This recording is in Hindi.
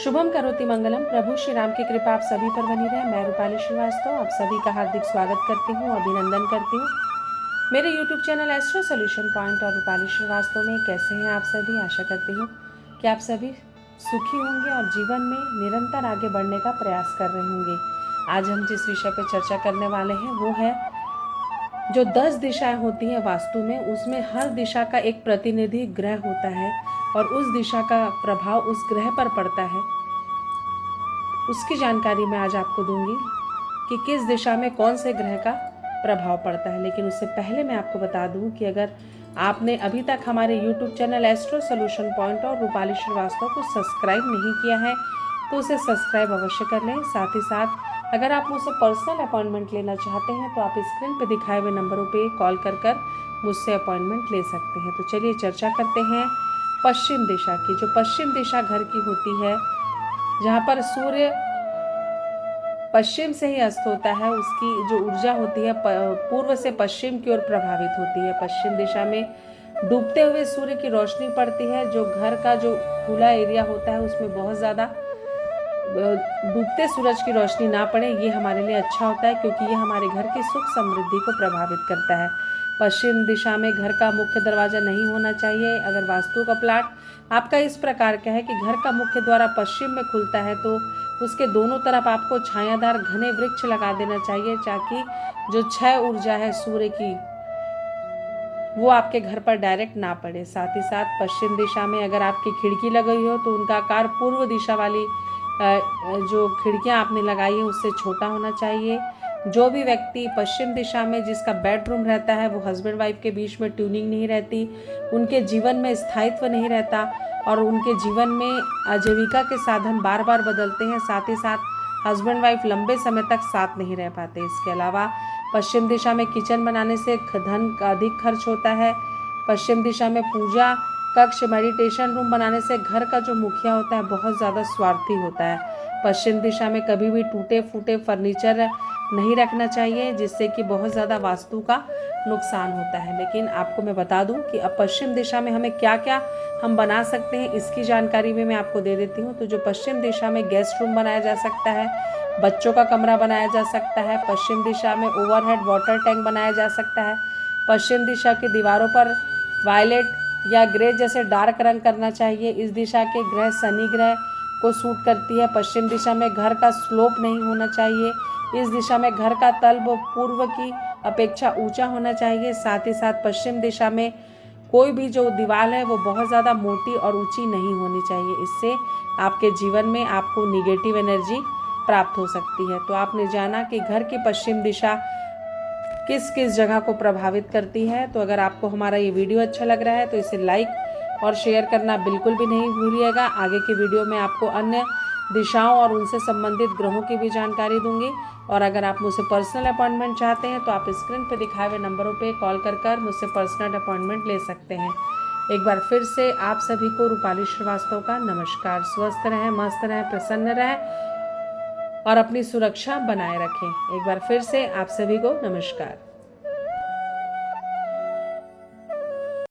शुभम करोति मंगलम। प्रभु श्री राम की कृपा आप सभी पर बनी रहे। मैं रूपाली श्रीवास्तव आप सभी का हार्दिक स्वागत करती हूँ, अभिनंदन करती हूँ मेरे YouTube channel astro solution point और रूपाली श्रीवास्तव में। कैसे हैं आप सभी? आशा करती हूँ कि आप सभी सुखी होंगे और जीवन में निरंतर आगे बढ़ने का प्रयास कर रहे होंगे। आज हम जिस विषय पर चर्चा करने वाले हैं वो है जो 10 दिशाएं होती हैं वास्तु में, उसमें हर दिशा का एक प्रतिनिधि ग्रह होता है और उस दिशा का प्रभाव उस ग्रह पर पड़ता है। उसकी जानकारी मैं आज आपको दूंगी कि किस दिशा में कौन से ग्रह का प्रभाव पड़ता है। लेकिन उससे पहले मैं आपको बता दूं कि अगर आपने अभी तक हमारे YouTube channel astro solution point और रूपाली श्रीवास्तव को सब्सक्राइब नहीं किया है तो उसे सब्सक्राइब अवश्य कर लें। साथ ही साथ अगर आप मुझसे पर्सनल अपॉइंटमेंट लेना चाहते हैं तो आप स्क्रीन पर दिखाए हुए नंबरों पे कॉल कर मुझसे अपॉइंटमेंट ले सकते हैं। तो चलिए चर्चा करते हैं पश्चिम दिशा की। जो पश्चिम दिशा घर की होती है, जहाँ पर सूर्य पश्चिम से ही अस्त होता है, उसकी जो ऊर्जा होती है पूर्व से पश्चिम की ओर प्रभावित होती है। पश्चिम दिशा में डूबते हुए सूर्य की रोशनी पड़ती है। जो घर का जो खुला एरिया होता है उसमें बहुत ज़्यादा डूबते सूरज की रोशनी ना पड़े, ये हमारे लिए अच्छा होता है क्योंकि ये हमारे घर की सुख समृद्धि को प्रभावित करता है। पश्चिम दिशा में घर का मुख्य दरवाजा नहीं होना चाहिए। अगर वास्तु का प्लाट आपका इस प्रकार का है कि घर का मुख्य द्वार पश्चिम में खुलता है तो उसके दोनों तरफ आपको छायादार घने वृक्ष लगा देना चाहिए ताकि जो क्षय ऊर्जा है सूर्य की वो आपके घर पर डायरेक्ट ना पड़े। साथ ही साथ पश्चिम दिशा में अगर आपकी खिड़की लगाई हो तो उनका आकार पूर्व दिशा वाली जो खिड़कियां आपने लगाई है उससे छोटा होना चाहिए। जो भी व्यक्ति पश्चिम दिशा में जिसका बेडरूम रहता है वो हस्बैंड वाइफ के बीच में ट्यूनिंग नहीं रहती, उनके जीवन में स्थायित्व नहीं रहता और उनके जीवन में आजीविका के साधन बार बार बदलते हैं। साथ ही साथ हस्बैंड वाइफ लंबे समय तक साथ नहीं रह पाते। इसके अलावा पश्चिम दिशा में किचन बनाने से धन का अधिक खर्च होता है। पश्चिम दिशा में पूजा कक्ष मेडिटेशन रूम बनाने से घर का जो मुखिया होता है बहुत ज़्यादा स्वार्थी होता है। पश्चिम दिशा में कभी भी टूटे फूटे फर्नीचर नहीं रखना चाहिए जिससे कि बहुत ज़्यादा वास्तु का नुकसान होता है। लेकिन आपको मैं बता दूं कि अब पश्चिम दिशा में हमें क्या क्या हम बना सकते हैं इसकी जानकारी भी मैं आपको दे देती हूँ। तो जो पश्चिम दिशा में गेस्ट रूम बनाया जा सकता है, बच्चों का कमरा बनाया जा सकता है। पश्चिम दिशा में ओवरहेड वाटर टैंक बनाया जा सकता है। पश्चिम दिशा की दीवारों पर वायलेट या ग्रे जैसे डार्क रंग करना चाहिए। इस दिशा के ग्रह शनि ग्रह को सूट करती है। पश्चिम दिशा में घर का स्लोप नहीं होना चाहिए। इस दिशा में घर का तल्ब पूर्व की अपेक्षा ऊंचा होना चाहिए। साथ ही साथ पश्चिम दिशा में कोई भी जो दीवार है वो बहुत ज़्यादा मोटी और ऊंची नहीं होनी चाहिए। इससे आपके जीवन में आपको निगेटिव एनर्जी प्राप्त हो सकती है। तो आपने जाना कि घर की पश्चिम दिशा किस किस जगह को प्रभावित करती है। तो अगर आपको हमारा ये वीडियो अच्छा लग रहा है तो इसे लाइक और शेयर करना बिल्कुल भी नहीं भूलिएगा। आगे के वीडियो में आपको अन्य दिशाओं और उनसे संबंधित ग्रहों की भी जानकारी दूंगी। और अगर आप मुझसे पर्सनल अपॉइंटमेंट चाहते हैं तो आप स्क्रीन पर दिखाए हुए नंबरों पे कॉल कर मुझसे पर्सनल अपॉइंटमेंट ले सकते हैं। एक बार फिर से आप सभी को रूपाली श्रीवास्तव का नमस्कार। स्वस्थ रहें, मस्त रहें, प्रसन्न रहें और अपनी सुरक्षा बनाए रखें। एक बार फिर से आप सभी को नमस्कार।